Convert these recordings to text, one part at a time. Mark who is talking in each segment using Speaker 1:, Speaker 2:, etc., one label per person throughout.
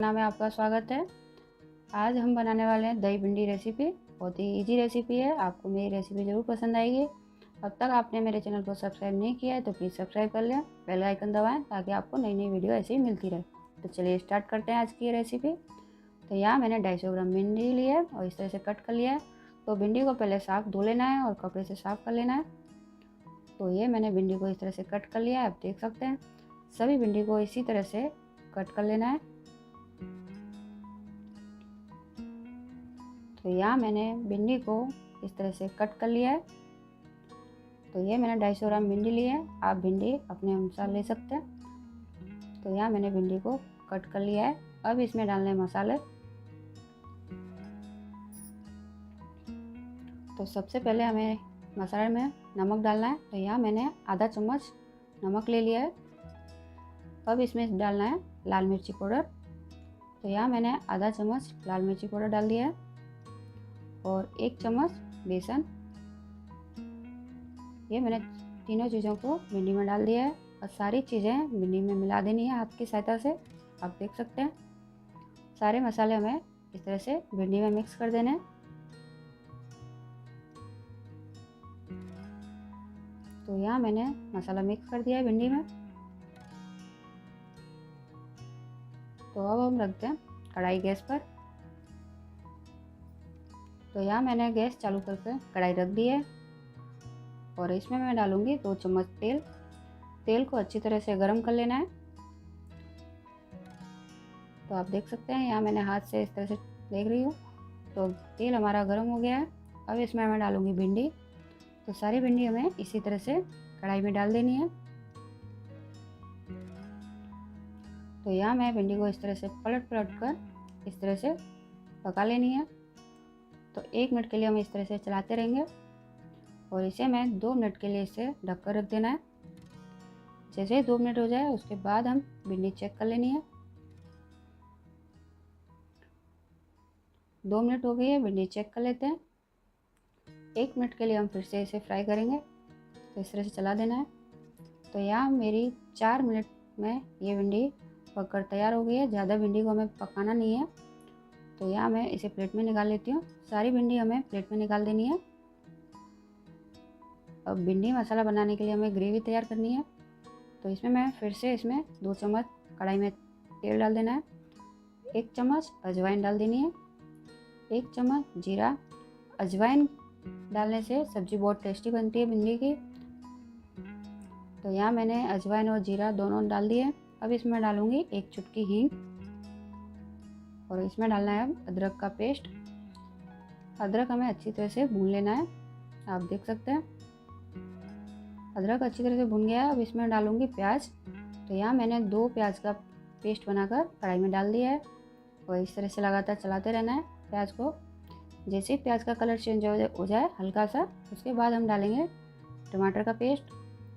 Speaker 1: नाम है, आपका स्वागत है। आज हम बनाने वाले हैं दही भिंडी रेसिपी। बहुत ही इजी रेसिपी है, आपको मेरी रेसिपी ज़रूर पसंद आएगी। अब तक आपने मेरे चैनल को सब्सक्राइब नहीं किया है तो प्लीज़ सब्सक्राइब कर लें, बेल आइकन दबाएं ताकि आपको नई नई वीडियो ऐसे ही मिलती रहे। तो चलिए स्टार्ट करते हैं आज की ये रेसिपी। तो यहाँ मैंने 250 ग्राम भिंडी ली है और इस तरह से कट कर लिया है। तो भिंडी को पहले साफ़ धो लेना है और कपड़े से साफ़ कर लेना है। तो ये मैंने भिंडी को इस तरह से कट कर लिया है, आप देख सकते हैं। सभी भिंडी को इसी तरह से कट कर लेना है। तो यहाँ मैंने भिंडी को इस तरह से कट कर लिया है। तो ये मैंने 250 ग्राम भिंडी ली है, आप भिंडी अपने अनुसार ले सकते हैं। तो यहाँ मैंने भिंडी को कट कर लिया है। अब इसमें डालने मसाले। तो सबसे पहले हमें मसाले में नमक डालना है। तो यहाँ मैंने आधा चम्मच नमक ले लिया है। अब इसमें डालना है लाल मिर्ची पाउडर। तो यहाँ मैंने आधा चम्मच लाल मिर्ची पाउडर डाल दिया है और 1 चम्मच बेसन। ये मैंने तीनों चीज़ों को भिंडी में डाल दिया है और सारी चीज़ें भिंडी में मिला देनी है हाथ की सहायता से, आप देख सकते हैं। सारे मसाले हमें इस तरह से भिंडी में मिक्स कर देने हैं। तो यहाँ मैंने मसाला मिक्स कर दिया है भिंडी में। तो अब हम रखते हैं कढ़ाई गैस पर। तो यहाँ मैंने गैस चालू करके कढ़ाई रख दी है और इसमें मैं डालूँगी 2 चम्मच तेल। तेल को अच्छी तरह से गर्म कर लेना है। तो आप देख सकते हैं यहाँ मैंने हाथ से इस तरह से देख रही हूँ। तो तेल हमारा गर्म हो गया है। अब इसमें मैं डालूँगी भिंडी। तो सारी भिंडी हमें इसी तरह से कढ़ाई में डाल देनी है। तो यहाँ मैं भिंडी को इस तरह से पलट कर इस तरह से पका लेनी है। तो 1 मिनट के लिए हम इस तरह से चलाते रहेंगे और इसे मैं 2 मिनट के लिए इसे ढक कर रख देना है। जैसे ही 2 मिनट हो जाए उसके बाद हम भिंडी चेक कर लेनी है। 2 मिनट हो गई है, भिंडी चेक कर लेते हैं। 1 मिनट के लिए हम फिर से इसे फ्राई करेंगे। तो इस तरह से चला देना है। तो यहाँ मेरी 4 मिनट में ये भिंडी पक कर तैयार हो गई है। ज़्यादा भिंडी को हमें पकाना नहीं है। तो यहाँ मैं इसे प्लेट में निकाल लेती हूँ। सारी भिंडी हमें प्लेट में निकाल देनी है। अब भिंडी मसाला बनाने के लिए हमें ग्रेवी तैयार करनी है। तो इसमें मैं फिर से इसमें 2 चम्मच कढ़ाई में तेल डाल देना है। 1 चम्मच अजवाइन डाल देनी है। 1 चम्मच जीरा। अजवाइन डालने से सब्ज़ी बहुत टेस्टी बनती है भिंडी की। तो यहाँ मैंने अजवाइन और जीरा दोनों डाल दिए। अब इसमें डालूँगी 1 चुटकी हींग और इसमें डालना है अब अदरक का पेस्ट। अदरक हमें अच्छी तरह से भून लेना है, आप देख सकते हैं। अदरक अच्छी तरह से भुन गया है। अब इसमें डालूँगी प्याज। तो यहाँ मैंने 2 प्याज का पेस्ट बनाकर कढ़ाई में डाल दिया है और इस तरह से लगातार चलाते रहना है प्याज को। जैसे ही प्याज का कलर चेंज हो जाए हल्का सा, उसके बाद हम डालेंगे टमाटर का पेस्ट।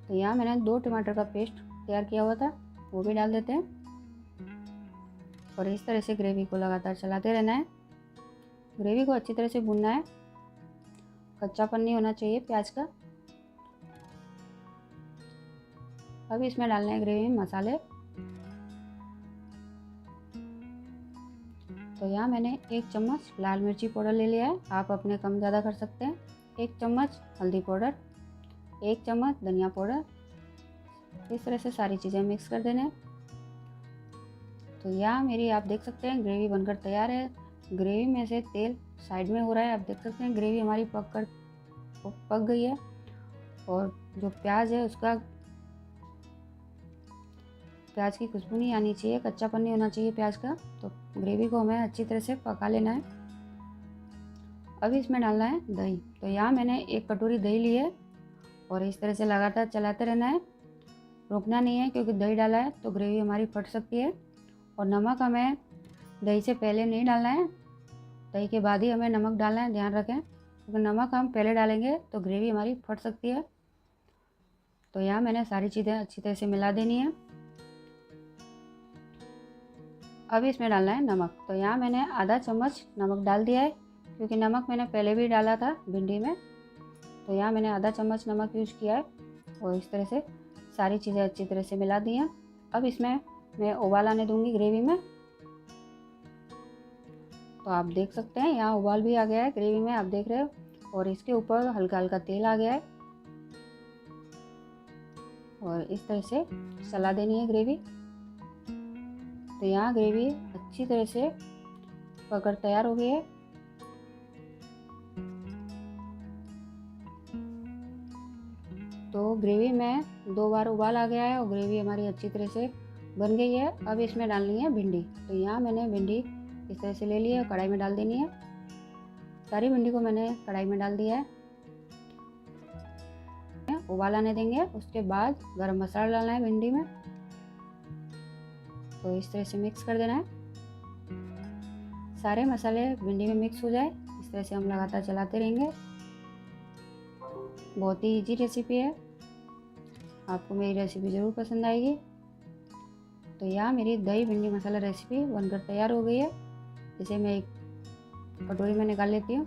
Speaker 1: तो यहाँ मैंने 2 टमाटर का पेस्ट तैयार किया हुआ था, वो भी डाल देते हैं और इस तरह से ग्रेवी को लगातार चलाते रहना है। ग्रेवी को अच्छी तरह से भूनना है, कच्चापन नहीं होना चाहिए प्याज का। अब इसमें डालना है ग्रेवी में मसाले। तो यहाँ मैंने 1 चम्मच लाल मिर्ची पाउडर ले लिया है, आप अपने कम ज़्यादा कर सकते हैं। 1 चम्मच हल्दी पाउडर। 1 चम्मच धनिया पाउडर। इस तरह से सारी चीज़ें मिक्स कर देना है। तो यहाँ मेरी आप देख सकते हैं ग्रेवी बनकर तैयार है। ग्रेवी में से तेल साइड में हो रहा है, आप देख सकते हैं ग्रेवी हमारी पक गई है। और जो प्याज है उसका प्याज की खुशबू नहीं आनी चाहिए, कच्चापन नहीं होना चाहिए प्याज का। तो ग्रेवी को हमें अच्छी तरह से पका लेना है। अब इसमें डालना है दही। तो यहाँ मैंने 1 कटोरी दही ली है और इस तरह से लगातार चलाते रहना है, रुकना नहीं है, क्योंकि दही डाला है तो ग्रेवी हमारी फट सकती है। और नमक हमें दही से पहले नहीं डालना है, दही के बाद ही हमें नमक डालना है, ध्यान रखें, क्योंकि नमक हम पहले डालेंगे तो ग्रेवी हमारी फट सकती है। तो यहाँ मैंने सारी चीज़ें अच्छी तरह से मिला देनी है। अब इसमें डालना है नमक। तो यहाँ मैंने आधा चम्मच नमक डाल दिया है, क्योंकि नमक मैंने पहले भी डाला था भिंडी में। तो यहाँ मैंने आधा चम्मच नमक यूज़ किया है और इस तरह से सारी चीज़ें अच्छी तरह से मिला दी हैं। अब इसमें मैं उबाल आने दूंगी ग्रेवी में। तो आप देख सकते हैं यहाँ उबाल भी आ गया है ग्रेवी में, आप देख रहे हो, और इसके ऊपर हल्का हल्का तेल आ गया है। और इस तरह से चला देनी है ग्रेवी। तो यहाँ ग्रेवी अच्छी तरह से पककर तैयार हो गई है। तो ग्रेवी में 2 बार उबाल आ गया है और ग्रेवी हमारी अच्छी तरह से बन गई है। अब इसमें डालनी है भिंडी। तो यहाँ मैंने भिंडी इस तरह से ले ली है, कढ़ाई में डाल देनी है। सारी भिंडी को मैंने कढ़ाई में डाल दिया है। उबाल आने देंगे, उसके बाद गरम मसाला डालना है भिंडी में। तो इस तरह से मिक्स कर देना है, सारे मसाले भिंडी में मिक्स हो जाए। इस तरह से हम लगातार चलाते रहेंगे। बहुत ही इजी रेसिपी है, आपको मेरी रेसिपी ज़रूर पसंद आएगी। तो यहाँ मेरी दही भिंडी मसाला रेसिपी बनकर तैयार हो गई है। इसे मैं एक कटोरी में निकाल लेती हूँ।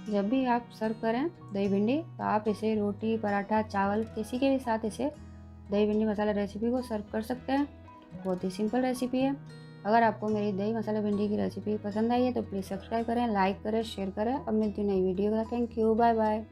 Speaker 1: जब भी आप सर्व करें दही भिंडी, तो आप इसे रोटी, पराठा, चावल किसी के भी साथ इसे दही भिंडी मसाला रेसिपी को सर्व कर सकते हैं। बहुत ही सिंपल रेसिपी है। अगर आपको मेरी दही मसाला भिंडी की रेसिपी पसंद आई है तो प्लीज़ सब्सक्राइब करें, लाइक करें, शेयर करें। अब मिलती हूँ नई वीडियो का। Thank you, bye bye.